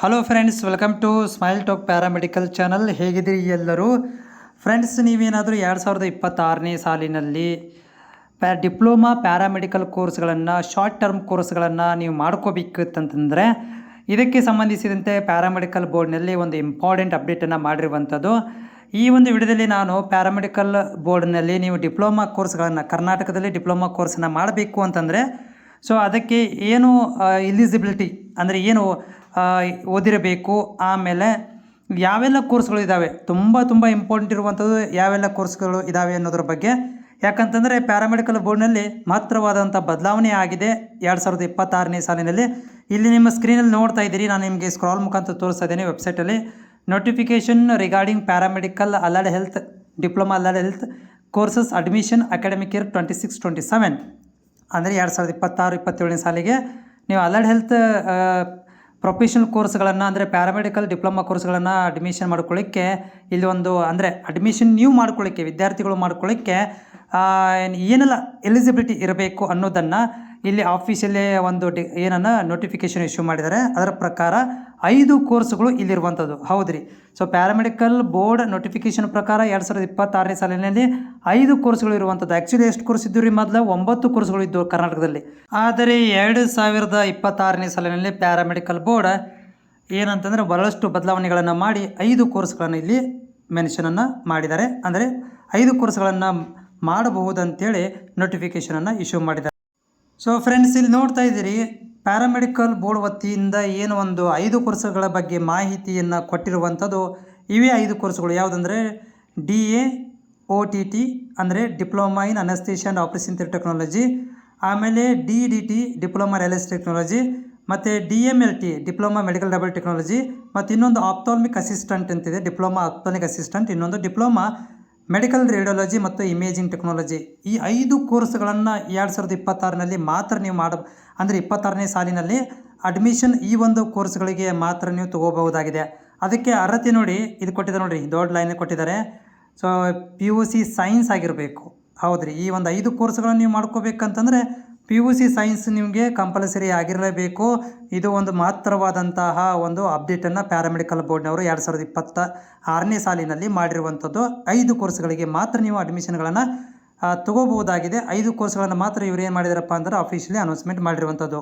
Hello friends, welcome to Smile Talk paramedical channel. ಹೇಗಿದ್ದೀರಿ ಎಲ್ಲರೂ? Friends, ನೀವೇನಾದರೂ 2026ನೇ ಸಾಲಿನಲ್ಲಿ ಡಿಪ್ಲೊಮಾ ಪ್ಯಾರಾಮೆಡಿಕಲ್ ಕೋರ್ಸ್ಗಳನ್ನು, ಶಾರ್ಟ್ ಟರ್ಮ್ ಕೋರ್ಸ್ಗಳನ್ನು ನೀವು ಮಾಡ್ಕೋಬೇಕಂತಂದರೆ ಇದಕ್ಕೆ ಸಂಬಂಧಿಸಿದಂತೆ ಪ್ಯಾರಾಮೆಡಿಕಲ್ ಬೋರ್ಡ್ನಲ್ಲಿ ಒಂದು ಇಂಪಾರ್ಟೆಂಟ್ ಅಪ್ಡೇಟನ್ನು ಮಾಡಿರುವಂಥದ್ದು. ಈ ಒಂದು ವಿಡಿಯೋದಲ್ಲಿ ನಾನು ಪ್ಯಾರಾಮೆಡಿಕಲ್ ಬೋರ್ಡ್ನಲ್ಲಿ ನೀವು ಡಿಪ್ಲೊಮಾ ಕೋರ್ಸ್ಗಳನ್ನು, ಕರ್ನಾಟಕದಲ್ಲಿ ಡಿಪ್ಲೊಮಾ ಕೋರ್ಸನ್ನು ಮಾಡಬೇಕು ಅಂತಂದರೆ ಸೊ ಅದಕ್ಕೆ ಏನು ಎಲಿಜಿಬಿಲಿಟಿ ಅಂದರೆ ಏನು ಓದಿರಬೇಕು, ಆಮೇಲೆ ಯಾವೆಲ್ಲ ಕೋರ್ಸ್ಗಳು ಇದ್ದಾವೆ, ತುಂಬ ಇಂಪಾರ್ಟೆಂಟ್ ಇರುವಂಥದ್ದು ಯಾವೆಲ್ಲ ಕೋರ್ಸ್ಗಳು ಇದ್ದಾವೆ ಅನ್ನೋದ್ರ ಬಗ್ಗೆ. ಯಾಕಂತಂದರೆ ಪ್ಯಾರಾಮೆಡಿಕಲ್ ಬೋರ್ಡ್ನಲ್ಲಿ ಮಹತ್ತರವಾದಂಥ ಬದಲಾವಣೆ ಆಗಿದೆ 2026ನೇ ಸಾಲಿನಲ್ಲಿ. ಇಲ್ಲಿ ನಿಮ್ಮ ಸ್ಕ್ರೀನಲ್ಲಿ ನೋಡ್ತಾ ಇದ್ದೀರಿ, ನಾನು ನಿಮಗೆ ಸ್ಕ್ರಾಲ್ ಮುಖಾಂತರ ತೋರಿಸ್ತಾ ಇದ್ದೇನೆ. ವೆಬ್ಸೈಟಲ್ಲಿ notification regarding paramedical allied health diploma allied health courses admission academic year 26-27 ಅಂದರೆ 2026-27ನೇ ಸಾಲಿಗೆ ನೀವು ಅಲೈಡ್ ಹೆಲ್ತ್ ಪ್ರೊಫೆಷನಲ್ ಕೋರ್ಸ್ಗಳನ್ನು ಅಂದರೆ ಪ್ಯಾರಾಮೆಡಿಕಲ್ ಡಿಪ್ಲೊಮಾ ಕೋರ್ಸ್ಗಳನ್ನು ಅಡ್ಮಿಷನ್ ಮಾಡ್ಕೊಳ್ಳಿಕ್ಕೆ ಇಲ್ಲಿ ಒಂದು ಅಂದರೆ ಅಡ್ಮಿಷನ್ ನೀವು ಮಾಡ್ಕೊಳ್ಳಿಕ್ಕೆ, ವಿದ್ಯಾರ್ಥಿಗಳು ಮಾಡ್ಕೊಳ್ಳಿಕ್ಕೆ ಏನೆಲ್ಲ ಎಲಿಜಿಬಿಲಿಟಿ ಇರಬೇಕು ಅನ್ನೋದನ್ನು ಇಲ್ಲಿ ಆಫೀಸಲ್ಲೇ ಒಂದು ಏನನ್ನು ನೋಟಿಫಿಕೇಷನ್ ಇಶ್ಯೂ ಮಾಡಿದ್ದಾರೆ. ಅದರ ಪ್ರಕಾರ 5 ಕೋರ್ಸ್ಗಳು ಇಲ್ಲಿರುವಂಥದ್ದು. ಹೌದು ರೀ. ಸೊ ಪ್ಯಾರಾಮೆಡಿಕಲ್ ಬೋರ್ಡ್ ನೋಟಿಫಿಕೇಷನ್ ಪ್ರಕಾರ 2026ನೇ ಸಾಲಿನಲ್ಲಿ 5 ಕೋರ್ಸ್ಗಳು ಇರುವಂಥದ್ದು. ಆ್ಯಕ್ಚುಲಿ ಎಷ್ಟು ಕೋರ್ಸ್ ಇದ್ದು ರೀ? ಮೊದಲು 9 ಕೋರ್ಸ್ಗಳು ಇದ್ದವು ಕರ್ನಾಟಕದಲ್ಲಿ. ಆದರೆ 2026ನೇ ಸಾಲಿನಲ್ಲಿ ಪ್ಯಾರಾಮೆಡಿಕಲ್ ಬೋರ್ಡ್ ಏನಂತಂದರೆ ಬಹಳಷ್ಟು ಬದಲಾವಣೆಗಳನ್ನು ಮಾಡಿ 5 ಕೋರ್ಸ್ಗಳನ್ನು ಇಲ್ಲಿ ಮೆನ್ಷನನ್ನು ಮಾಡಿದ್ದಾರೆ. ಅಂದರೆ 5 ಕೋರ್ಸ್ಗಳನ್ನು ಮಾಡಬಹುದಂತೇಳಿ ನೋಟಿಫಿಕೇಷನನ್ನು ಇಶ್ಯೂ ಮಾಡಿದ್ದಾರೆ. ಸೊ ಫ್ರೆಂಡ್ಸ್, ಇಲ್ಲಿ ನೋಡ್ತಾ ಇದ್ದೀರಿ, ಪ್ಯಾರಾಮೆಡಿಕಲ್ ಬೋರ್ಡ್ ವತಿಯಿಂದ ಏನು ಒಂದು 5 ಕೋರ್ಸ್ಗಳ ಬಗ್ಗೆ ಮಾಹಿತಿಯನ್ನು ಕೊಟ್ಟಿರುವಂಥದ್ದು. ಇವೇ 5 ಕೋರ್ಸ್ಗಳು ಯಾವುದಂದರೆ DAOTT ಅಂದರೆ diploma in anaesthesia and operation theatre technology, ಆಮೇಲೆ DDT ಡಿಪ್ಲೊಮಾ ರೈಲ್ವೇಸ್ ಟೆಕ್ನಾಲಜಿ, ಮತ್ತು DMLT diploma medical lab technology, ಮತ್ತು ಇನ್ನೊಂದು ಆಪ್ಥಾಲ್ಮಿಕ್ ಅಸಿಸ್ಟೆಂಟ್ ಅಂತಿದೆ, ಡಿಪ್ಲೊಮಾ ಆಪ್ಥಾಲ್ಮಿಕ್ ಅಸಿಸ್ಟೆಂಟ್, ಇನ್ನೊಂದು ಡಿಪ್ಲೊಮಾ ಮೆಡಿಕಲ್ ರೇಡಿಯಾಲಜಿ ಮತ್ತು ಇಮೇಜಿಂಗ್ ಟೆಕ್ನಾಲಜಿ. ಈ 5 ಕೋರ್ಸ್ಗಳನ್ನು 2026ನಲ್ಲಿ ಮಾತ್ರ ನೀವು ಅಂದರೆ 26ನೇ ಸಾಲಿನಲ್ಲಿ ಅಡ್ಮಿಷನ್ ಈ ಒಂದು ಕೋರ್ಸ್ಗಳಿಗೆ ಮಾತ್ರ ನೀವು ತೊಗೋಬಹುದಾಗಿದೆ. ಅದಕ್ಕೆ ಅರ್ಹತೆ ನೋಡಿ, ಇದು ಕೊಟ್ಟಿದ್ದಾರೆ ನೋಡಿರಿ, ದೊಡ್ಡ ಲೈನ್ ಕೊಟ್ಟಿದ್ದಾರೆ. ಸೊ PUC ಸೈನ್ಸ್ ಆಗಿರಬೇಕು. ಹೌದು ರೀ. ಈ ಒಂದು 5 ಕೋರ್ಸ್ಗಳನ್ನು ನೀವು ಮಾಡ್ಕೋಬೇಕಂತಂದರೆ PUC ಸೈನ್ಸ್ ನಿಮಗೆ ಕಂಪಲ್ಸರಿ ಆಗಿರಲೇಬೇಕು. ಇದು ಒಂದು ಮಹತ್ತರವಾದಂತಹ ಒಂದು ಅಪ್ಡೇಟನ್ನು ಪ್ಯಾರಾಮೆಡಿಕಲ್ ಬೋರ್ಡ್ನವರು 2026ನೇ ಸಾಲಿನಲ್ಲಿ ಮಾಡಿರುವಂಥದ್ದು. 5 ಕೋರ್ಸ್ಗಳಿಗೆ ಮಾತ್ರ ನೀವು ಅಡ್ಮಿಷನ್ಗಳನ್ನು ತೊಗೋಬಹುದಾಗಿದೆ. 5 ಕೋರ್ಸ್ಗಳನ್ನು ಮಾತ್ರ ಇವರು ಏನು ಮಾಡಿದಾರಪ್ಪ ಅಂದ್ರೆ ಅಫಿಷಿಯಲಿ ಅನೌನ್ಸ್ಮೆಂಟ್ ಮಾಡಿರುವಂಥದ್ದು.